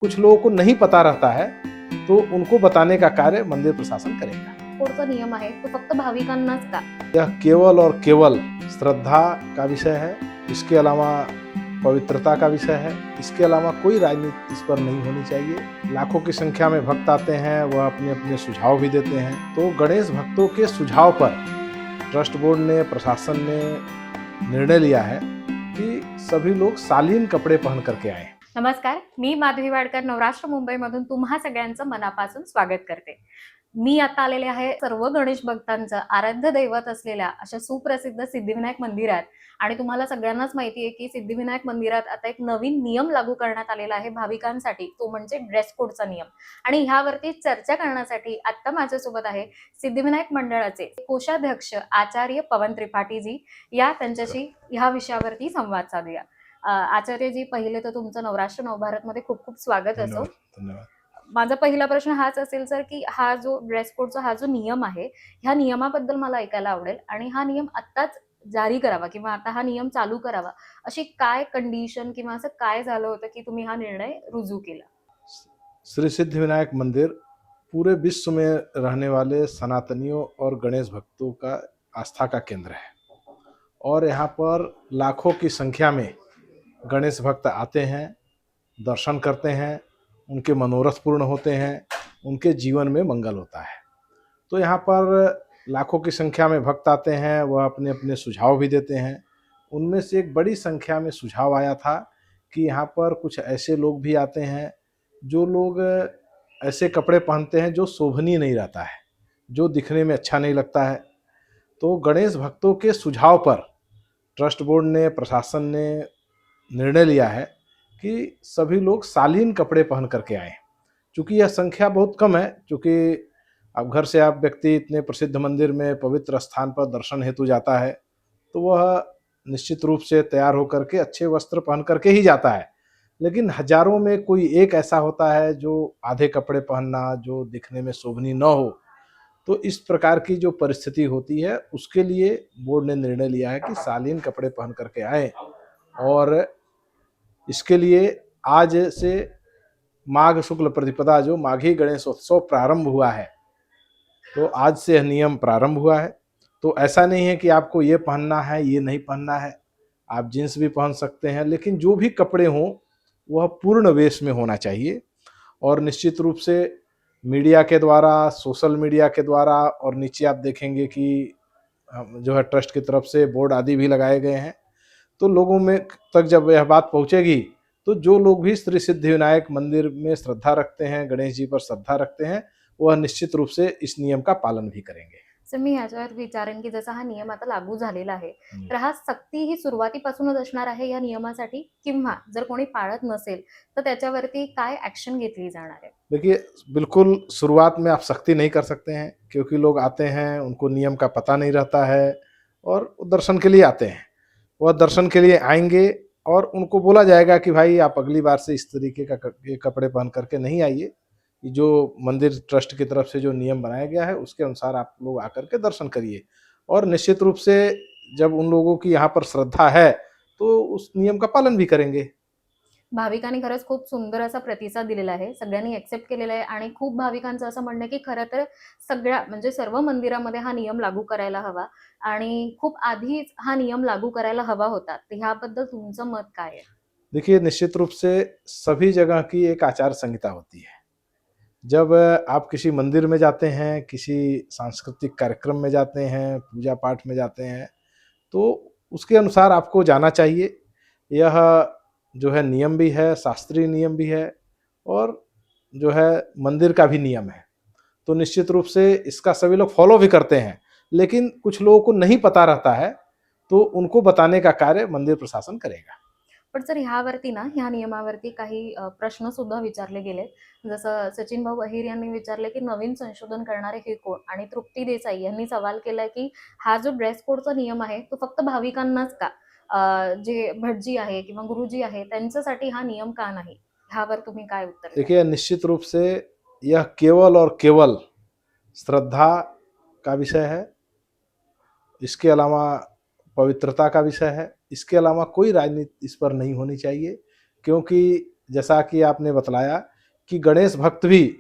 कुछ लोगों को नहीं पता रहता है, तो उनको बताने का कार्य मंदिर प्रशासन करेगा। कोणता नियम आहे तो फक्त भाविकांनाच का? यह केवल और केवल श्रद्धा का विषय है। इसके अलावा पवित्रता का विषय है। इसके अलावा कोई राजनीति इस पर नहीं होनी चाहिए। लाखों की संख्या में भक्त आते हैं, वह अपने अपने सुझाव भी देते हैं। तो गणेश भक्तों के सुझाव पर ट्रस्ट बोर्ड ने, प्रशासन ने निर्णय लिया है कि सभी लोग शालीन कपड़े पहन करके आए। नमस्कार, मी माधवी वाडकर नवराष्ट्र मुंबईमधून तुम्हा सगळ्यांचं मनापासून स्वागत करते। मी आता आलेले आहे सर्व गणेश भक्तांचं आराध्य दैवत असलेल्या अशा सुप्रसिद्ध सिद्धिविनायक मंदिरात। आणि तुम्हाला सगळ्यांनाच माहिती आहे की सिद्धिविनायक मंदिरात आता एक नवीन नियम लागू करण्यात आलेला आहे भाविकांसाठी, तो म्हणजे ड्रेस कोडचा नियम। आणि ह्यावरती चर्चा करण्यासाठी आता माझ्यासोबत आहे सिद्धिविनायक मंडळाचे कोषाध्यक्ष आचार्य पवन त्रिपाठी जी। या त्यांच्याशी ह्या विषयावरती संवाद साधूया। आचार्यजी, पहिले तर तुमचं नवराष्ट्र नवभारतमध्ये खूप खूप स्वागत असो। धन्यवाद। माझा पहिला प्रश्न हाच असेल सर की हा जो ड्रेस कोडचा हा जो नियम आहे, ह्या नियमाबद्दल मला ऐकायला आवडेल। आणि हा नियम आत्ताच जारी करावा किंवा आता हा नियम चालू करावा, अशी काय कंडिशन किंवा असं काय झालं होतं की तुम्ही हा निर्णय रुजू केला? श्री सिद्धिविनायक मंदिर पूरे विश्व में रहने वाले सनातनियों और गणेश भक्तों का आस्था का केंद्र है और यहाँ पर लाखों की संख्या में गणेश भक्त आते हैं, दर्शन करते हैं, उनके मनोरथ पूर्ण होते हैं, उनके जीवन में मंगल होता है। तो यहाँ पर लाखों की संख्या में भक्त आते हैं, वह अपने अपने सुझाव भी देते हैं। उनमें से एक बड़ी संख्या में सुझाव आया था कि यहाँ पर कुछ ऐसे लोग भी आते हैं जो लोग ऐसे कपड़े पहनते हैं जो शोभनीय नहीं रहता है, जो दिखने में अच्छा नहीं लगता है। तो गणेश भक्तों के सुझाव पर ट्रस्ट बोर्ड ने, प्रशासन ने निर्णय लिया है कि सभी लोग शालीन कपड़े पहन करके आएँ। चूँकि यह संख्या बहुत कम है, चूँकि अब घर से आप व्यक्ति इतने प्रसिद्ध मंदिर में पवित्र स्थान पर दर्शन हेतु जाता है, तो वह निश्चित रूप से तैयार होकर के अच्छे वस्त्र पहन करके ही जाता है। लेकिन हज़ारों में कोई एक ऐसा होता है जो आधे कपड़े पहनना, जो दिखने में शोभनीय न हो। तो इस प्रकार की जो परिस्थिति होती है, उसके लिए बोर्ड ने निर्णय लिया है कि शालीन कपड़े पहन करके आएँ। और इसके लिए आज से माघ शुक्ल प्रतिपदा जो माघी गणेशोत्सव प्रारंभ हुआ है, तो आज से यह नियम प्रारंभ हुआ है। तो ऐसा नहीं है कि आपको ये पहनना है, ये नहीं पहनना है। आप जीन्स भी पहन सकते हैं, लेकिन जो भी कपड़े हों वह पूर्ण वेश में होना चाहिए। और निश्चित रूप से मीडिया के द्वारा, सोशल मीडिया के द्वारा, और नीचे आप देखेंगे कि जो है ट्रस्ट की तरफ से बोर्ड आदि भी लगाए गए हैं। तो लोगों में तक जब यह बात पहुंचेगी, तो जो लोग भी श्री सिद्धिविनायक मंदिर में श्रद्धा रखते हैं, गणेश जी पर श्रद्धा रखते हैं, वह निश्चित रूप से इस नियम का पालन भी करेंगे। सर, मी ह्याच्यावर विचारेन की जसा हा नियम आता लागू झालेला आहे, तर हा सक्ती ही सुरुवातीपासूनच असणार आहे या नियमासाठी, किंवा जर कोणी पाळत नसेल तर त्याच्यावरती काय ऍक्शन घेतली जाणार आहे? देखिए, बिल्कुल शुरुआत में आप सख्ती नहीं कर सकते हैं, क्योंकि लोग आते हैं, उनको नियम का पता नहीं रहता है और वो दर्शन के लिए आते हैं। वह दर्शन के लिए आएंगे और उनको बोला जाएगा कि भाई आप अगली बार से इस तरीके का ये कपड़े पहन करके नहीं आइए। ये जो मंदिर ट्रस्ट की तरफ से जो नियम बनाया गया है, उसके अनुसार आप लोग आकर के दर्शन करिए। और निश्चित रूप से जब उन लोगों की यहाँ पर श्रद्धा है, तो उस नियम का पालन भी करेंगे। भाविकांनी खरंच खूप सुंदर असा प्रतिसाद दिलेला आहे, सगळ्यांनी एक्सेप्ट केलेला आहे। आणि खूप भाविकांचं असं म्हणणं आहे की खरं तर सगळ्या म्हणजे सर्व मंदिरामध्ये हा नियम लागू करायला हवा आणि खूप आधीच हा नियम लागू करायला हवा होता। तर ह्याबद्दल तुमचं मत काय आहे? देखिए, निश्चित रूप से सभी जगह की एक आचार संहिता होती है। जब आप किसी मंदिर में जाते हैं, किसी सांस्कृतिक कार्यक्रम में जाते हैं, पूजा पाठ में जाते हैं, तो उसके अनुसार आपको जाना चाहिए। यह जो है नियम भी है, शास्त्रीय नियम भी है और जो है मंदिर का भी नियम है। तो निश्चित रूप से इसका सभी लोग फॉलो भी करते हैं, लेकिन कुछ लोगों को नहीं पता रहता है, तो उनको बताने का कार्य मंदिर प्रशासन करेगा। पण सर, ह्यावरती ना, ह्या नियमावरती काही प्रश्न सुद्धा विचारले गेले। जसं सचिन भाऊ अहिर यांनी विचारले की नवीन संशोधन करणारे हे कोण? आणि तृप्ती देसाई यांनी सवाल केलाय की हा जो ड्रेस कोडचा नियम आहे तो फक्त भाविकांनाच का? जे भटजी आहे किंवा गुरुजी आहे त्यांच्यासाठी हा नियम का नाही? ह्यावर तुम्ही काय उत्तर द्याल? देखिए, निश्चित रूप से यह केवल और केवल श्रद्धा का विषय है। इसके अलावा पवित्रता का विषय है। इसके अलावा कोई राजनीति इस पर नहीं होनी चाहिए, क्योंकि जैसा कि आपने बतलाया कि गणेश भक्त भी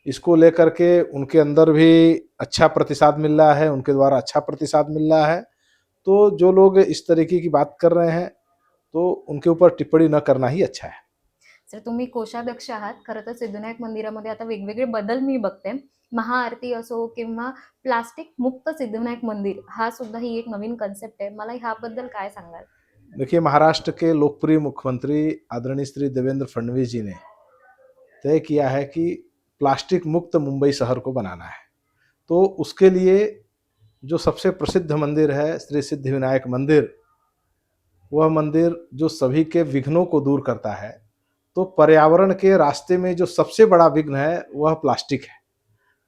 इसको लेकर के उनके अंदर भी अच्छा प्रतिसाद मिल रहा है, उनके द्वारा अच्छा प्रतिसाद मिल रहा है। तो जो लोग इस तरीके की बात कर रहे हैं, तो उनके ऊपर टिप्पणी न करना ही अच्छा है। सर, तुम्ही कोषाध्यक्ष आहात. खरं तर सिद्धिविनायक मंदिरामध्ये आता वेगवेगळे बदल मी बघते. महाआरती असो किंवा प्लास्टिक मुक्त सिद्धिविनायक मंदिर हा सुद्धा ही एक नवीन कन्सेप्ट आहे. मला ह्याबद्दल काय सांगाल? देखिए, महाराष्ट्र के लोकप्रिय मुख्यमंत्री आदरणीय श्री देवेंद्र फडणवीस जी ने तय किया है कि प्लास्टिक मुक्त मुंबई शहर को बनाना है। तो उसके लिए जो सबसे प्रसिद्ध मंदिर है श्री सिद्धिविनायक मंदिर, वह मंदिर जो सभी के विघ्नों को दूर करता है। तो पर्यावरण के रास्ते में जो सबसे बड़ा विघ्न है वह प्लास्टिक है।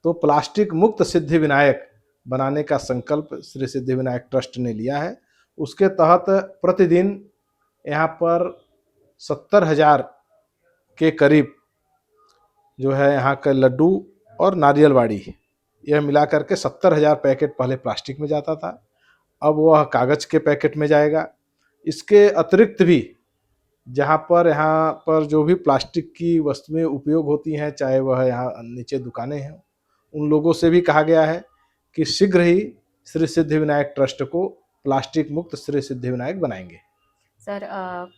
तो प्लास्टिक मुक्त सिद्धिविनायक बनाने का संकल्प श्री सिद्धिविनायक ट्रस्ट ने लिया है। उसके तहत प्रतिदिन यहाँ पर 70,000 के करीब जो है यहाँ का लड्डू और नारियल बाड़ी, यह मिला करके 70,000 पैकेट पहले प्लास्टिक में जाता था, अब वह कागज़ के पैकेट में जाएगा। इसके अतिरिक्त भी यहाँ पर जो भी प्लास्टिक की वस्तुएं उपयोग होती हैं, चाहे वह यहाँ नीचे दुकानें हैं, उन लोगों से भी कहा गया है कि शीघ्र ही श्री सिद्धिविनायक ट्रस्ट को प्लास्टिक मुक्त श्री सिद्धिविनायक बनाएंगे। सर,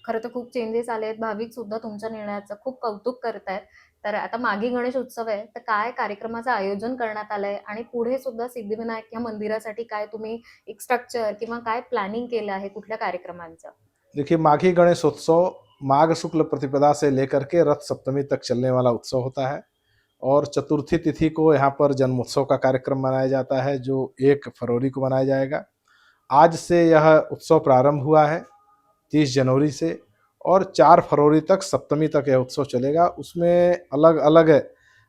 खरं तर खूप चेंजेस आले आहेत. भाविक सुद्धा तुमच्या निर्णयाचं खूप कौतुक करतायत. तर आता मागे गणेश उत्सव आहे, तर काय कार्यक्रमाचं आयोजन करण्यात आलंय आणि पुढे सुद्धा सिद्धिविनायक या मंदिरासाठी काय तुम्ही एक स्ट्रक्चर किंवा काय प्लॅनिंग केलं आहे कुठल्या कार्यक्रमांचं? देखिए, माघी गणेशोत्सव माघ शुक्ल प्रतिपदा से लेकर के रथ सप्तमी तक चलने वाला उत्सव होता है और चतुर्थी तिथि को यहाँ पर जन्मोत्सव का कार्यक्रम मनाया जाता है, जो 1 फरवरी को मनाया जाएगा। आज से यह उत्सव प्रारंभ हुआ है 30 जनवरी से, और 4 फरवरी तक सप्तमी तक यह उत्सव चलेगा। उसमें अलग अलग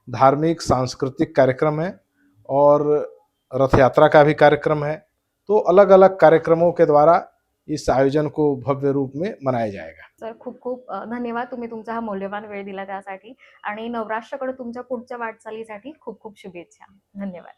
धार्मिक सांस्कृतिक कार्यक्रम है और रथ यात्रा का भी कार्यक्रम है। तो अलग अलग कार्यक्रमों के द्वारा इस आयोजन को भव्य रूप में मनाया जाएगा। सर, खूप खूप धन्यवाद. तुम्ही तुमचा हा मौल्यवान वेळ दिला त्यासाठी आणि नवराष्ट्राकडे तुमच्या पुढच्या वाटचालीसाठी खूप खूप शुभेच्छा. धन्यवाद.